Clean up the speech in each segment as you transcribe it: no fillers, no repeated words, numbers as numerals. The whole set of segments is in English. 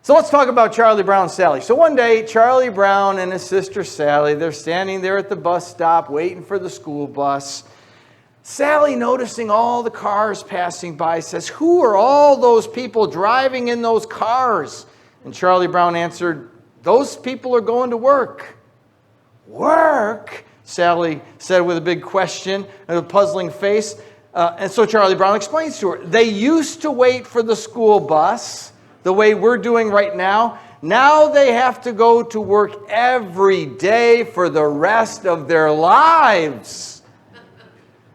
So let's talk about Charlie Brown and Sally. So one day, Charlie Brown and his sister Sally, they're standing there at the bus stop waiting for the school bus. Sally, noticing all the cars passing by, says, "Who are all those people driving in those cars?" And Charlie Brown answered, "Those people are going to work." "Work?" Sally said with a big question and a puzzling face. And so Charlie Brown explains to her, "They used to wait for the school bus the way we're doing right now. Now they have to go to work every day for the rest of their lives."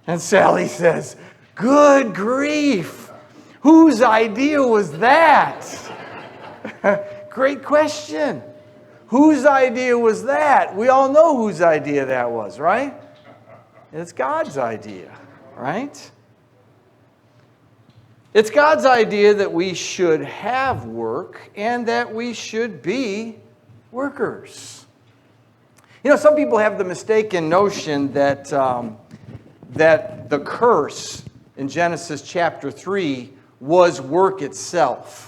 And Sally says, "Good grief. Whose idea was that?" Great question. Whose idea was that? We all know whose idea that was, right? It's God's idea, right? It's God's idea that we should have work and that we should be workers. You know, some people have the mistaken notion that the curse in Genesis chapter 3 was work itself.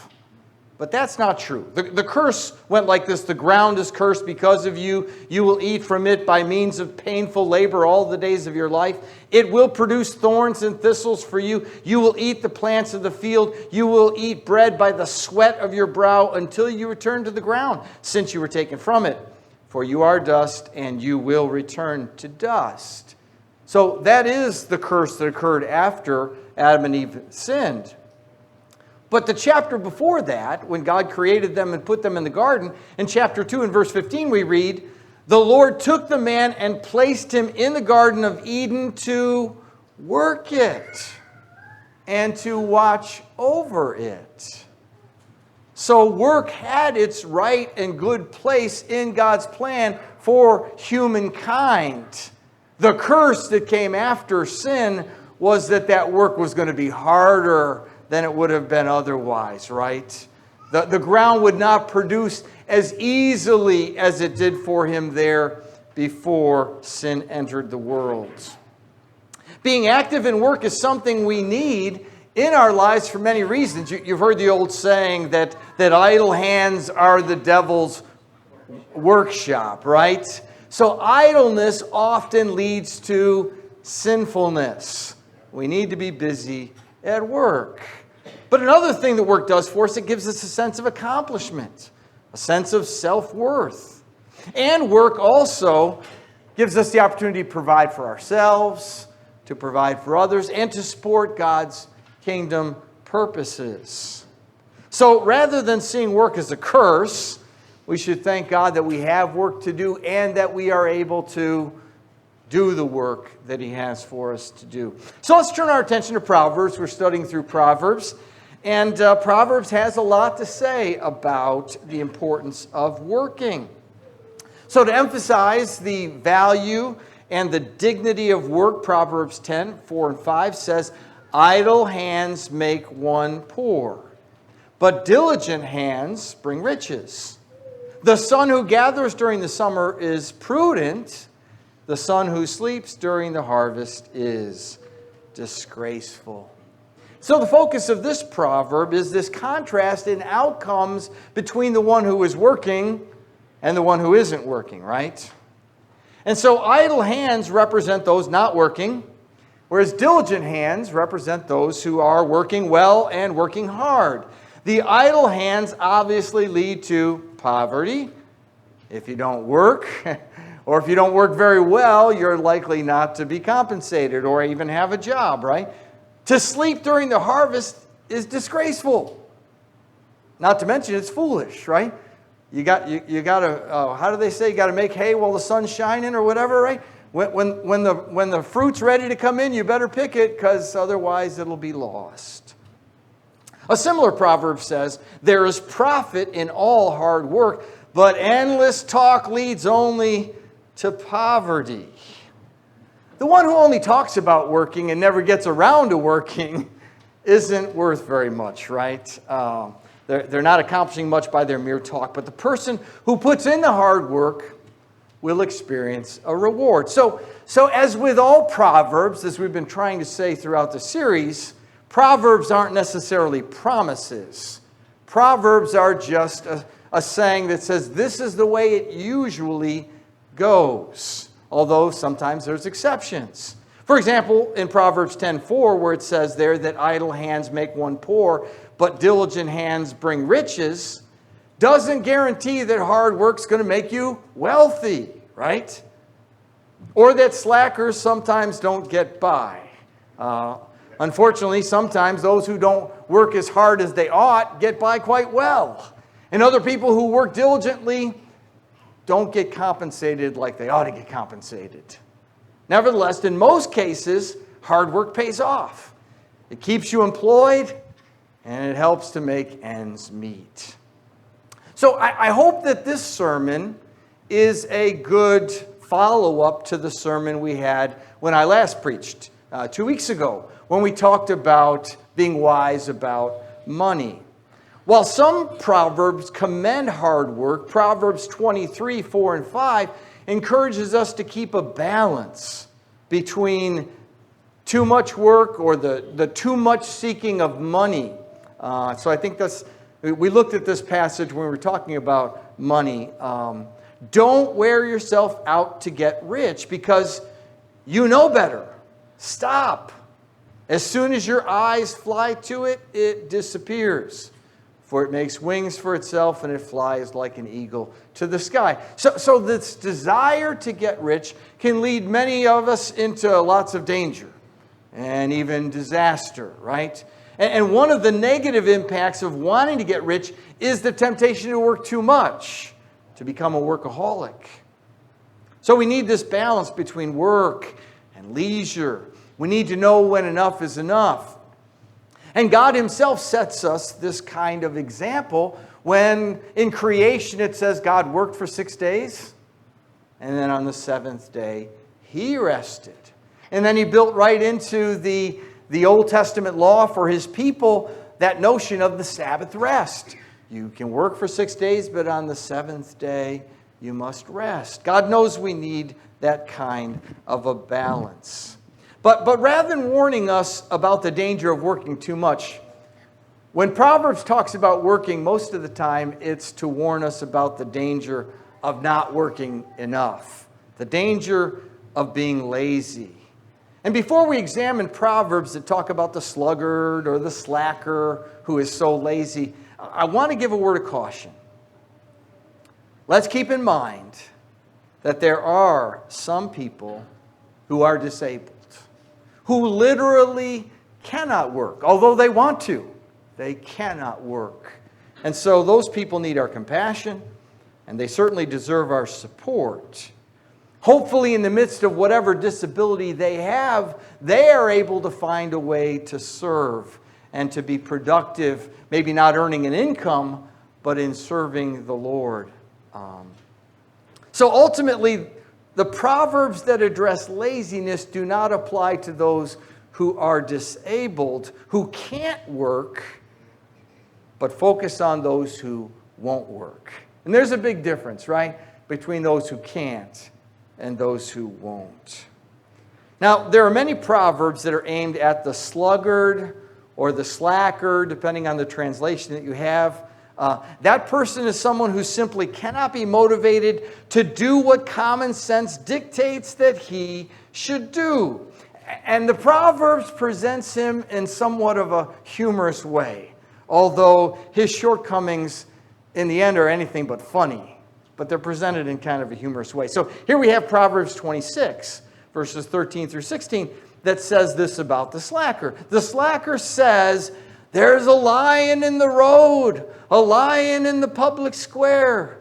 But that's not true. The curse went like this: "The ground is cursed because of you. You will eat from it by means of painful labor all the days of your life. It will produce thorns and thistles for you. You will eat the plants of the field. You will eat bread by the sweat of your brow until you return to the ground, since you were taken from it. For you are dust, and you will return to dust." So that is the curse that occurred after Adam and Eve sinned. But the chapter before that, when God created them and put them in the garden, in chapter 2 and verse 15 we read, "The Lord took the man and placed him in the Garden of Eden to work it and to watch over it." So work had its right and good place in God's plan for humankind. The curse that came after sin was that work was going to be harder than it would have been otherwise, right? The ground would not produce as easily as it did for him there before sin entered the world. Being active in work is something we need in our lives for many reasons. You've heard the old saying that idle hands are the devil's workshop, right? So idleness often leads to sinfulness. We need to be busy at work. But another thing that work does for us, it gives us a sense of accomplishment, a sense of self-worth. And work also gives us the opportunity to provide for ourselves, to provide for others, and to support God's kingdom purposes. So rather than seeing work as a curse, we should thank God that we have work to do and that we are able to do the work that He has for us to do. So let's turn our attention to Proverbs. We're studying through Proverbs. And Proverbs has a lot to say about the importance of working. So to emphasize the value and the dignity of work, Proverbs 10, 4 and 5 says, "Idle hands make one poor, but diligent hands bring riches. The son who gathers during the summer is prudent. The son who sleeps during the harvest is disgraceful." So the focus of this proverb is this contrast in outcomes between the one who is working and the one who isn't working, right? And so idle hands represent those not working, whereas diligent hands represent those who are working well and working hard. The idle hands obviously lead to poverty. If you don't work, or if you don't work very well, you're likely not to be compensated or even have a job, right? To sleep during the harvest is disgraceful. Not to mention it's foolish, right? You got to, how do they say? You got to make hay while the sun's shining or whatever, right? When the fruit's ready to come in, you better pick it because otherwise it'll be lost. A similar proverb says, "There is profit in all hard work, but endless talk leads only to poverty." The one who only talks about working and never gets around to working isn't worth very much, right? They're not accomplishing much by their mere talk. But the person who puts in the hard work will experience a reward. So as with all Proverbs, as we've been trying to say throughout the series, Proverbs aren't necessarily promises. Proverbs are just a saying that says this is the way it usually goes, although sometimes there's exceptions. For example, in Proverbs 10:4, where it says there that idle hands make one poor, but diligent hands bring riches, doesn't guarantee that hard work's going to make you wealthy, right? Or that slackers sometimes don't get by. Unfortunately, sometimes those who don't work as hard as they ought get by quite well. And other people who work diligently don't get compensated like they ought to get compensated. Nevertheless, in most cases, hard work pays off. It keeps you employed, and it helps to make ends meet. So I hope that this sermon is a good follow-up to the sermon we had when I last preached 2 weeks ago, when we talked about being wise about money. While some Proverbs commend hard work, Proverbs 23, 4 and 5 encourages us to keep a balance between too much work or the too much seeking of money. So I think we looked at this passage when we were talking about money. Don't wear yourself out to get rich because you know better. Stop. As soon as your eyes fly to it, it disappears. For it makes wings for itself and it flies like an eagle to the sky. So this desire to get rich can lead many of us into lots of danger and even disaster, right? And one of the negative impacts of wanting to get rich is the temptation to work too much, to become a workaholic. So we need this balance between work and leisure. We need to know when enough is enough. And God himself sets us this kind of example when in creation it says God worked for 6 days, and then on the seventh day he rested. And then he built right into the Old Testament law for his people that notion of the Sabbath rest. You can work for 6 days, but on the seventh day you must rest. God knows we need that kind of a balance. But rather than warning us about the danger of working too much, when Proverbs talks about working, most of the time it's to warn us about the danger of not working enough, the danger of being lazy. And before we examine Proverbs that talk about the sluggard or the slacker who is so lazy, I want to give a word of caution. Let's keep in mind that there are some people who are disabled, who literally cannot work. Although they want to, they cannot work. And so those people need our compassion, and they certainly deserve our support. Hopefully, in the midst of whatever disability they have, they are able to find a way to serve and to be productive, maybe not earning an income, but in serving the Lord. So ultimately, the Proverbs that address laziness do not apply to those who are disabled, who can't work, but focus on those who won't work. And there's a big difference, right, between those who can't and those who won't. Now, there are many Proverbs that are aimed at the sluggard or the slacker, depending on the translation that you have. That person is someone who simply cannot be motivated to do what common sense dictates that he should do. And the Proverbs presents him in somewhat of a humorous way, although his shortcomings in the end are anything but funny. But they're presented in kind of a humorous way. So here we have Proverbs 26, verses 13 through 16, that says this about the slacker. The slacker says, "There's a lion in the road, a lion in the public square.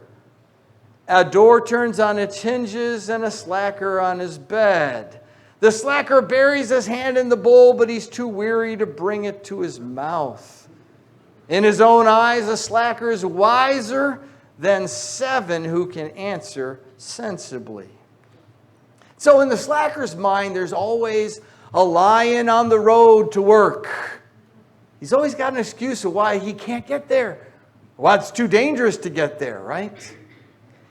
A door turns on its hinges and a slacker on his bed. The slacker buries his hand in the bowl, but he's too weary to bring it to his mouth. In his own eyes, a slacker is wiser than 7 who can answer sensibly." So in the slacker's mind, there's always a lion on the road to work. He's always got an excuse of why he can't get there. Well, it's too dangerous to get there, right?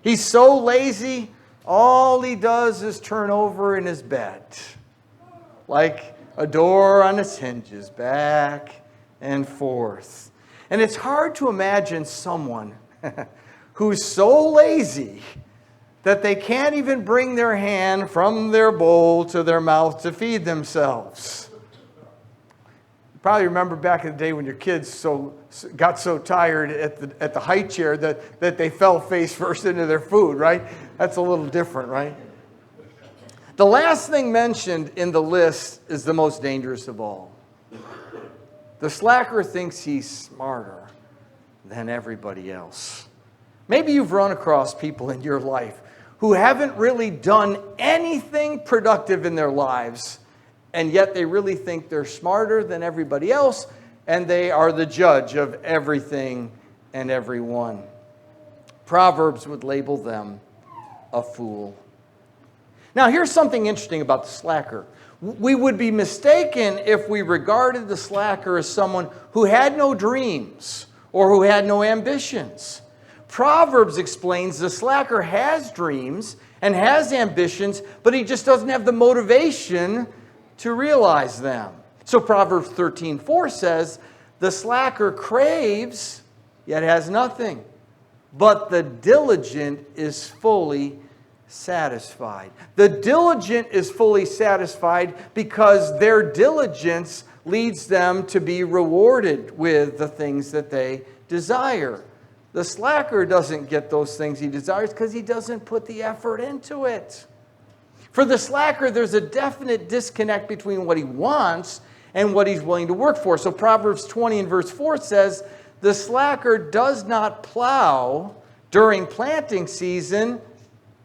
He's so lazy, all he does is turn over in his bed, like a door on its hinges, back and forth. And it's hard to imagine someone who's so lazy that they can't even bring their hand from their bowl to their mouth to feed themselves. You probably remember back in the day when your kids got so tired at the high chair that they fell face first into their food, right? That's a little different, right? The last thing mentioned in the list is the most dangerous of all. The slacker thinks he's smarter than everybody else. Maybe you've run across people in your life who haven't really done anything productive in their lives, and yet they really think they're smarter than everybody else, and they are the judge of everything and everyone. Proverbs would label them a fool. Now, here's something interesting about the slacker. We would be mistaken if we regarded the slacker as someone who had no dreams or who had no ambitions. Proverbs explains the slacker has dreams and has ambitions, but he just doesn't have the motivation to realize them. So Proverbs 13:4 says, the slacker craves, yet has nothing, but the diligent is fully satisfied. The diligent is fully satisfied because their diligence leads them to be rewarded with the things that they desire. The slacker doesn't get those things he desires because he doesn't put the effort into it. For the slacker, there's a definite disconnect between what he wants and what he's willing to work for. So Proverbs 20 and verse 4 says, the slacker does not plow during planting season.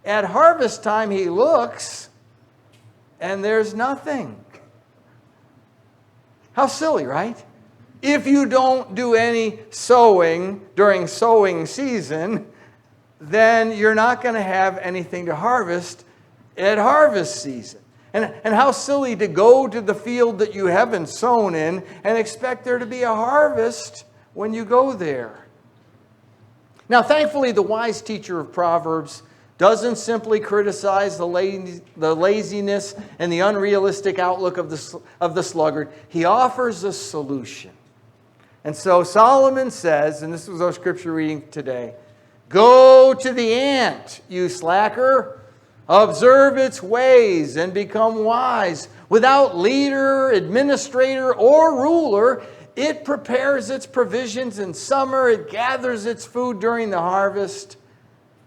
At harvest time, he looks, and there's nothing. How silly, right? If you don't do any sowing during sowing season, then you're not going to have anything to harvest at harvest season. And how silly to go to the field that you haven't sown in and expect there to be a harvest when you go there. Now, thankfully, the wise teacher of Proverbs doesn't simply criticize the laziness and the unrealistic outlook of the sluggard. He offers a solution. And so Solomon says, and this was our scripture reading today, go to the ant, you slacker. Observe its ways and become wise. Without leader, administrator, or ruler, it prepares its provisions in summer. It gathers its food during the harvest.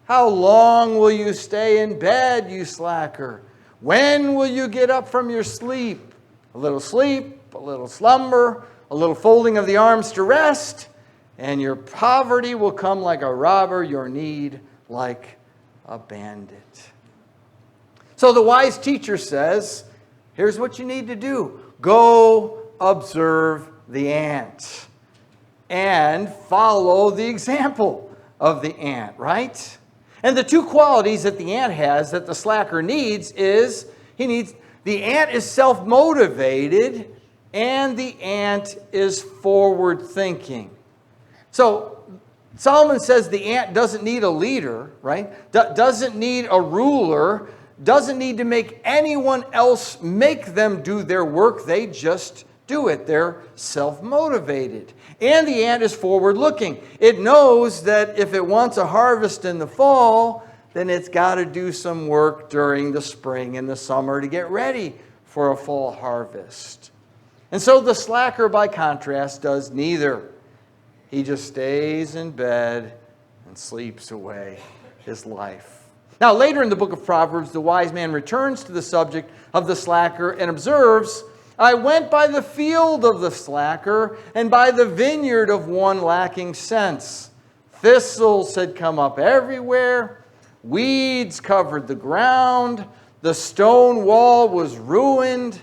How long will you stay in bed, you slacker? When will you get up from your sleep? A little sleep, a little slumber, a little folding of the arms to rest, and your poverty will come like a robber, your need like a bandit. So the wise teacher says, here's what you need to do. Go observe the ant and follow the example of the ant, right? And the two qualities that the ant has that the slacker needs is, the ant is self-motivated and the ant is forward-thinking. So Solomon says the ant doesn't need a leader, right? Doesn't need a ruler, doesn't need to make anyone else make them do their work. They just do it. They're self-motivated. And the ant is forward-looking. It knows that if it wants a harvest in the fall, then it's got to do some work during the spring and the summer to get ready for a fall harvest. And so the slacker, by contrast, does neither. He just stays in bed and sleeps away his life. Now, later in the book of Proverbs, the wise man returns to the subject of the slacker and observes, I went by the field of the slacker and by the vineyard of one lacking sense. Thistles had come up everywhere. Weeds covered the ground. The stone wall was ruined.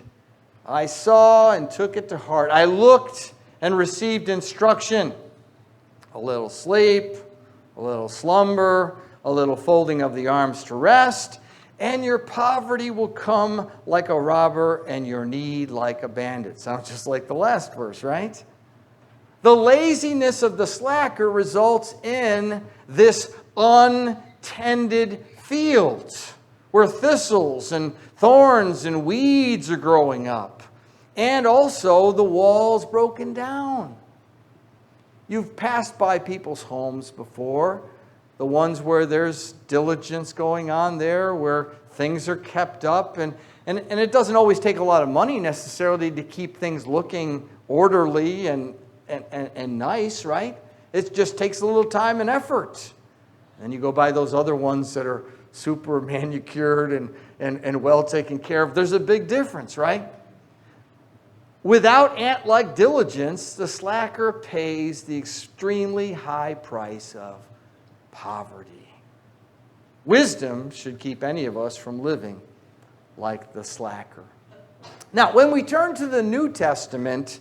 I saw and took it to heart. I looked and received instruction. A little sleep, a little slumber, a little folding of the arms to rest, and your poverty will come like a robber and your need like a bandit. Sounds just like the last verse, right? The laziness of the slacker results in this untended field where thistles and thorns and weeds are growing up, and also the walls broken down. You've passed by people's homes before, the ones where there's diligence going on there, where things are kept up. And it doesn't always take a lot of money necessarily to keep things looking orderly and nice, right? It just takes a little time and effort. And you go by those other ones that are super manicured and well taken care of. There's a big difference, right? Without ant-like diligence, the slacker pays the extremely high price of poverty. Wisdom should keep any of us from living like the slacker. Now, when we turn to the New Testament,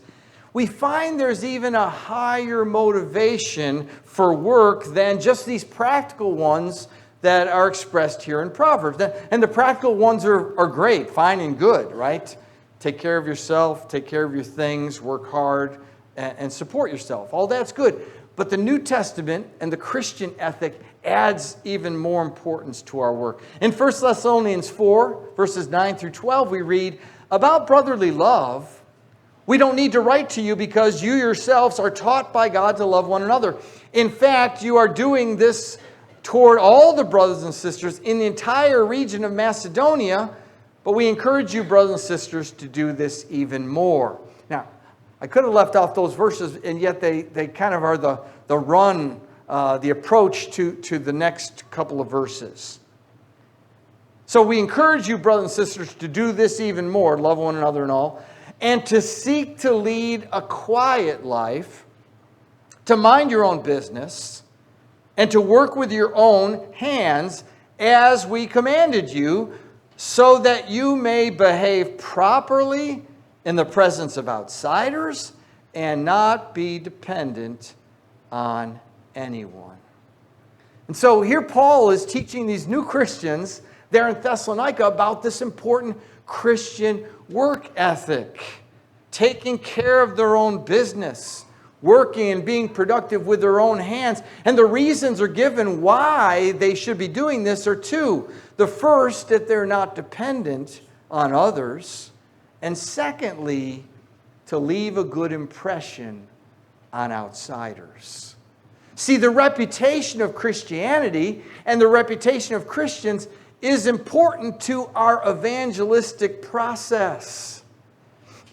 we find there's even a higher motivation for work than just these practical ones that are expressed here in Proverbs. And the practical ones are great, fine and good, right? Take care of yourself, take care of your things, work hard, and support yourself. All that's good. But the New Testament and the Christian ethic adds even more importance to our work. In 1 Thessalonians 4, verses 9 through 12, we read, about brotherly love, we don't need to write to you because you yourselves are taught by God to love one another. In fact, you are doing this toward all the brothers and sisters in the entire region of Macedonia, but we encourage you, brothers and sisters, to do this even more. Now, I could have left off those verses, and yet they kind of are the approach to the next couple of verses. So we encourage you, brothers and sisters, to do this even more, love one another and all, and to seek to lead a quiet life, to mind your own business, and to work with your own hands as we commanded you, so that you may behave properly in the presence of outsiders and not be dependent on anyone. And so here Paul is teaching these new Christians there in Thessalonica about this important Christian work ethic, taking care of their own business, working and being productive with their own hands. And the reasons are given why they should be doing this are two. The first, that they're not dependent on others. And secondly, to leave a good impression on outsiders. See, the reputation of Christianity and the reputation of Christians is important to our evangelistic process.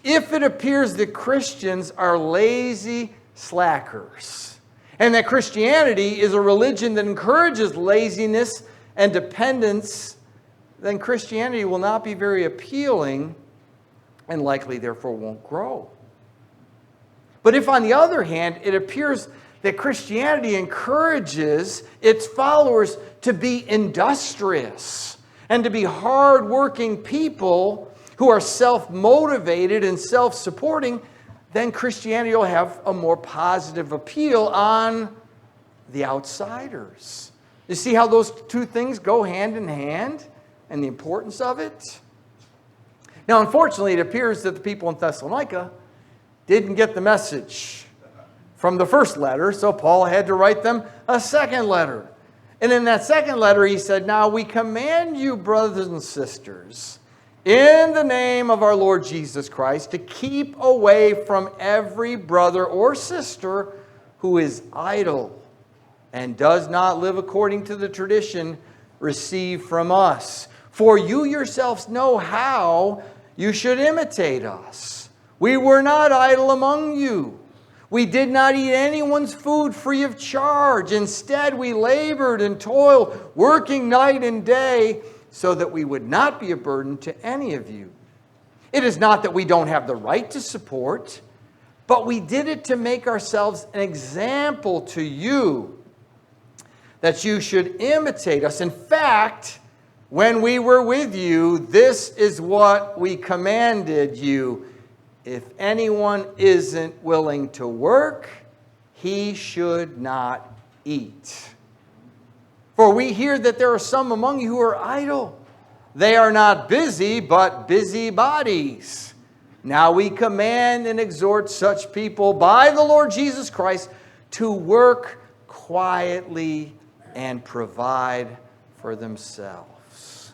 If it appears that Christians are lazy slackers, and that Christianity is a religion that encourages laziness and dependence, then Christianity will not be very appealing and likely therefore won't grow. But if, on the other hand, it appears that Christianity encourages its followers to be industrious and to be hard-working people who are self-motivated and self-supporting, then Christianity will have a more positive appeal on the outsiders. You see how those two things go hand in hand and the importance of it? Now, unfortunately, it appears that the people in Thessalonica didn't get the message from the first letter, so Paul had to write them a second letter. And in that second letter, he said, now we command you, brothers and sisters, in the name of our Lord Jesus Christ, to keep away from every brother or sister who is idle and does not live according to the tradition received from us. For you yourselves know how you should imitate us. We were not idle among you. We did not eat anyone's food free of charge. Instead, we labored and toiled, working night and day, so that we would not be a burden to any of you. It is not that we don't have the right to support, but we did it to make ourselves an example to you, that you should imitate us. In fact, when we were with you, this is what we commanded you. If anyone isn't willing to work, he should not eat. For we hear that there are some among you who are idle. They are not busy, but busybodies. Now we command and exhort such people by the Lord Jesus Christ to work quietly and provide for themselves.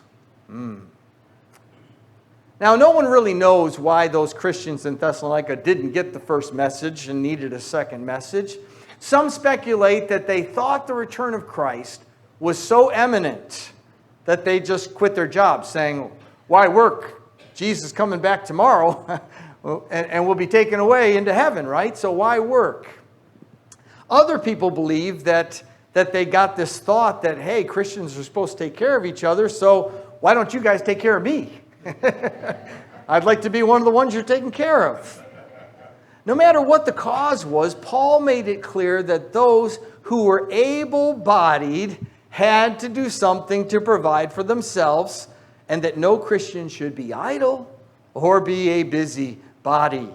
Now, no one really knows why those Christians in Thessalonica didn't get the first message and needed a second message. Some speculate that they thought the return of Christ was so imminent that they just quit their jobs, saying, why work? Jesus is coming back tomorrow, and we'll be taken away into heaven, right? So why work? Other people believe that they got this thought that, hey, Christians are supposed to take care of each other, so why don't you guys take care of me? I'd like to be one of the ones you're taking care of. No matter what the cause was, Paul made it clear that those who were able-bodied had to do something to provide for themselves, and that no Christian should be idle or be a busybody.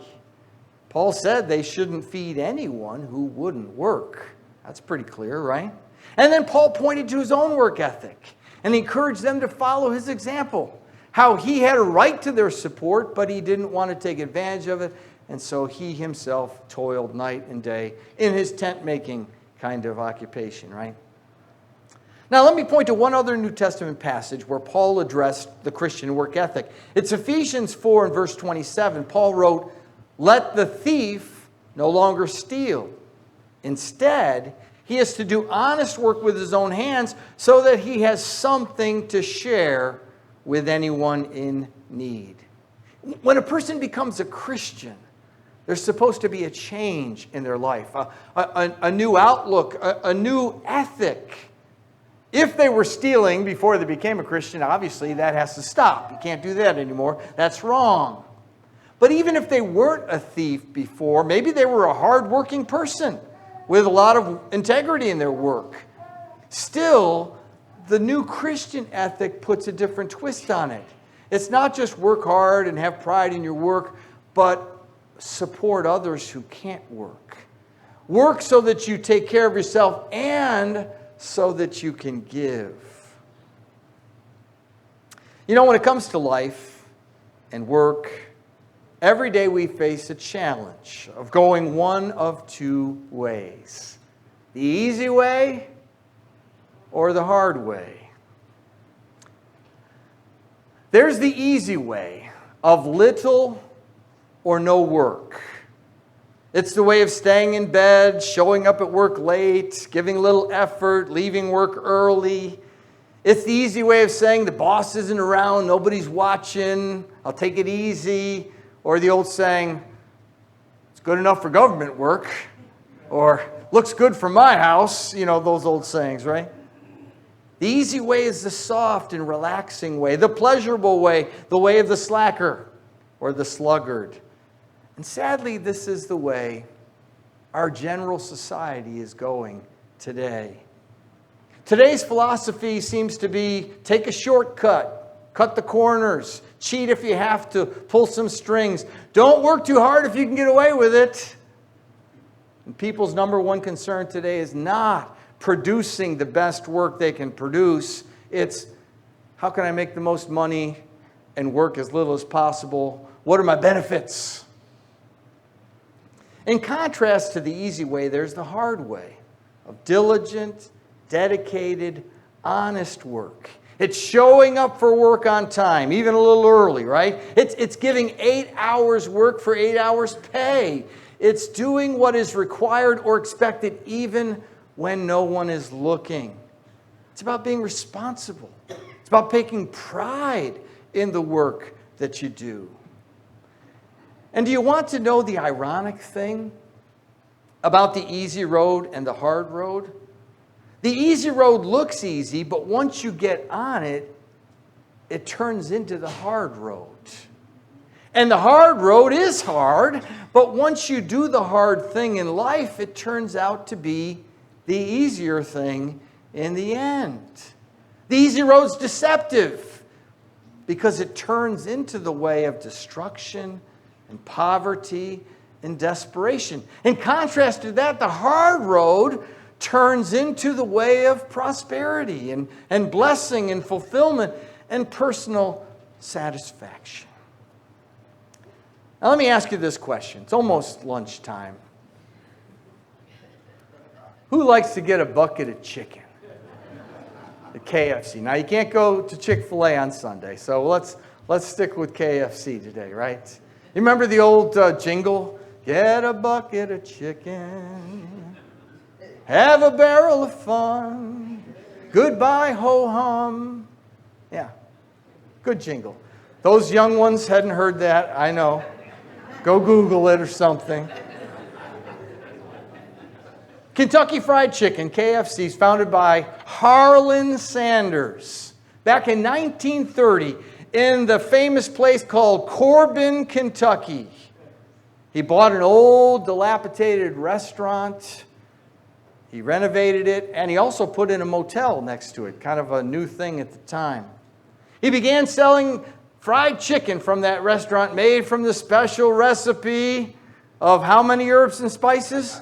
Paul said they shouldn't feed anyone who wouldn't work. That's pretty clear, right? And then Paul pointed to his own work ethic and encouraged them to follow his example. How he had a right to their support, but he didn't want to take advantage of it. And so he himself toiled night and day in his tent-making kind of occupation, right? Now let me point to one other New Testament passage where Paul addressed the Christian work ethic. It's Ephesians 4 and verse 27. Paul wrote, let the thief no longer steal. Instead, he is to do honest work with his own hands so that he has something to share with anyone in need. When a person becomes a Christian, there's supposed to be a change in their life, a new outlook, a new ethic. If they were stealing before they became a Christian, obviously that has to stop. You can't do that anymore. That's wrong. But even if they weren't a thief before, maybe they were a hard-working person with a lot of integrity in their work. Still, the new Christian ethic puts a different twist on it. It's not just work hard and have pride in your work, but support others who can't work. Work so that you take care of yourself and so that you can give. You know, when it comes to life and work, every day we face a challenge of going one of two ways. The easy way or the hard way. There's the easy way of little or no work. It's the way of staying in bed, showing up at work late, giving little effort, leaving work early. It's the easy way of saying the boss isn't around, nobody's watching, I'll take it easy. Or the old saying, it's good enough for government work. Or looks good for my house. You know, those old sayings, right? The easy way is the soft and relaxing way, the pleasurable way, the way of the slacker or the sluggard. And sadly, this is the way our general society is going today. Today's philosophy seems to be take a shortcut, cut the corners, cheat if you have to, pull some strings. Don't work too hard if you can get away with it. And people's number one concern today is not producing the best work they can produce. It's how can I make the most money and work as little as possible? What are my benefits? In contrast to the easy way, there's the hard way of diligent, dedicated, honest work. It's showing up for work on time, even a little early, right? It's giving 8 hours work for 8 hours pay. It's doing what is required or expected even when no one is looking. It's about being responsible. It's about taking pride in the work that you do. And do you want to know the ironic thing about the easy road and the hard road? The easy road looks easy, but once you get on it, it turns into the hard road. And the hard road is hard, but once you do the hard thing in life, it turns out to be the easier thing in the end. The easy road's deceptive because it turns into the way of destruction and poverty and desperation. In contrast to that, the hard road turns into the way of prosperity and blessing and fulfillment and personal satisfaction. Now let me ask you this question. It's almost lunchtime. Who likes to get a bucket of chicken at KFC? Now you can't go to Chick-fil-A on Sunday, so let's stick with KFC today, right? You remember the old jingle? Get a bucket of chicken. Have a barrel of fun. Goodbye, ho-hum. Yeah, good jingle. Those young ones hadn't heard that, I know. Go Google it or something. Kentucky Fried Chicken, KFC, is founded by Harlan Sanders back in 1930 in the famous place called Corbin, Kentucky. He bought an old, dilapidated restaurant. He renovated it, and he also put in a motel next to it, kind of a new thing at the time. He began selling fried chicken from that restaurant made from the special recipe of how many herbs and spices?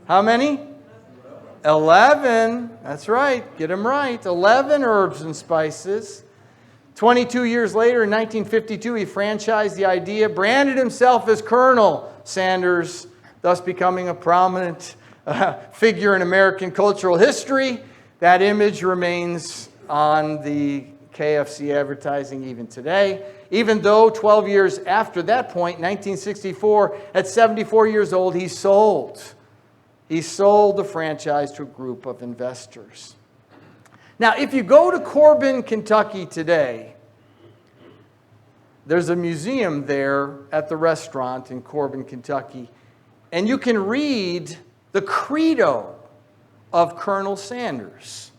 How many? 11. That's right. Get them right. 11 herbs and spices. 22 years later, in 1952, he franchised the idea, branded himself as Colonel Sanders, thus becoming a prominent figure in American cultural history. That image remains on the KFC advertising even today. Even though 12 years after that point, 1964, at 74 years old, he sold the franchise to a group of investors. Now, if you go to Corbin, Kentucky today, there's a museum there at the restaurant in Corbin, Kentucky, and you can read the credo of Colonel Sanders.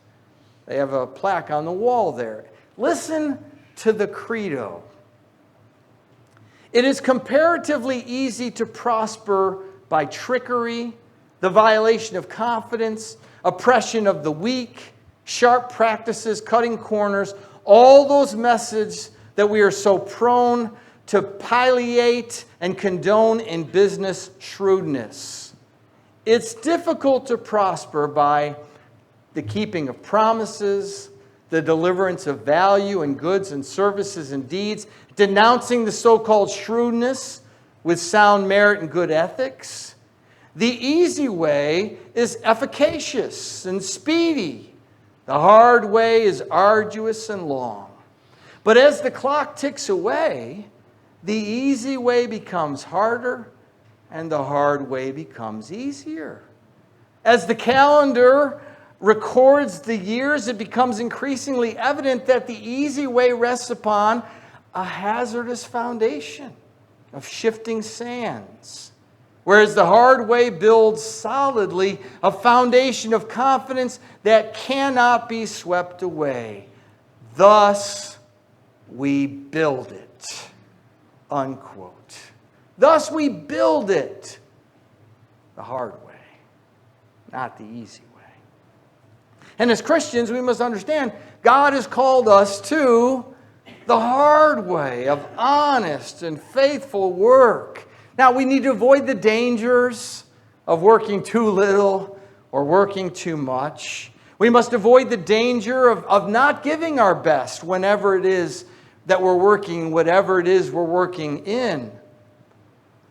They have a plaque on the wall there. Listen to the credo. It is comparatively easy to prosper by trickery, the violation of confidence, oppression of the weak, sharp practices, cutting corners, all those methods that we are so prone to palliate and condone in business shrewdness. It's difficult to prosper by the keeping of promises, the deliverance of value and goods and services and deeds, denouncing the so-called shrewdness with sound merit and good ethics. The easy way is efficacious and speedy. The hard way is arduous and long. But as the clock ticks away, the easy way becomes harder and the hard way becomes easier. As the calendar records the years, it becomes increasingly evident that the easy way rests upon a hazardous foundation of shifting sands, whereas the hard way builds solidly a foundation of confidence that cannot be swept away. Thus, we build it. Unquote. Thus, we build it the hard way, not the easy way. And as Christians, we must understand God has called us to the hard way of honest and faithful work. Now, we need to avoid the dangers of working too little or working too much. We must avoid the danger of not giving our best whenever it is that we're working, whatever it is we're working in.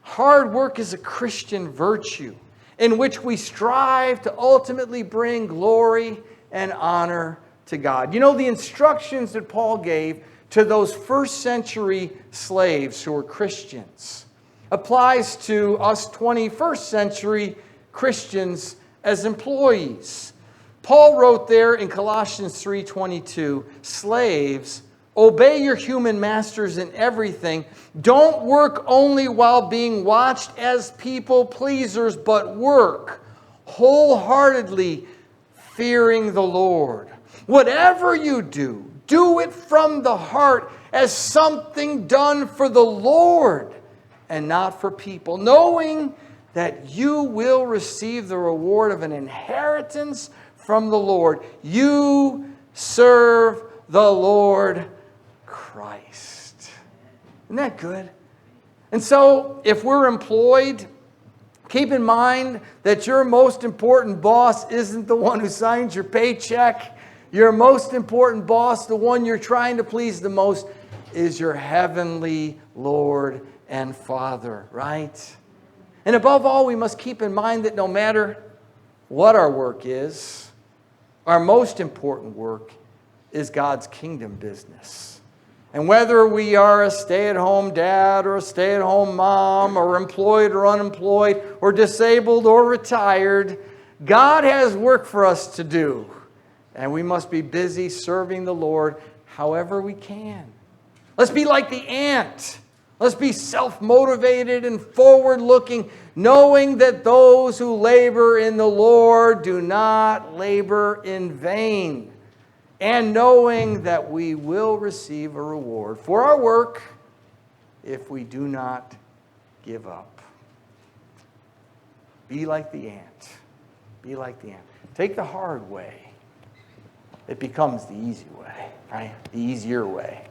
Hard work is a Christian virtue in which we strive to ultimately bring glory and honor to God. You know, the instructions that Paul gave to those first century slaves who were Christians applies to us 21st century Christians as employees. Paul wrote there in Colossians 3:22, slaves, obey your human masters in everything. Don't work only while being watched as people pleasers, but work wholeheartedly, fearing the Lord. Whatever you do, do it from the heart as something done for the Lord and not for people, knowing that you will receive the reward of an inheritance from the Lord. You serve the Lord Christ. Isn't that good? And so, if we're employed, keep in mind that your most important boss isn't the one who signs your paycheck. Your most important boss, the one you're trying to please the most, is your heavenly Lord and Father, right? And above all, we must keep in mind that no matter what our work is, our most important work is God's kingdom business. And whether we are a stay-at-home dad or a stay-at-home mom or employed or unemployed or disabled or retired, God has work for us to do, and we must be busy serving the Lord however we can. Let's be like the ant. Let's be self-motivated and forward-looking, knowing that those who labor in the Lord do not labor in vain, and knowing that we will receive a reward for our work if we do not give up. Be like the ant. Be like the ant. Take the hard way. It becomes the easy way, right? The easier way.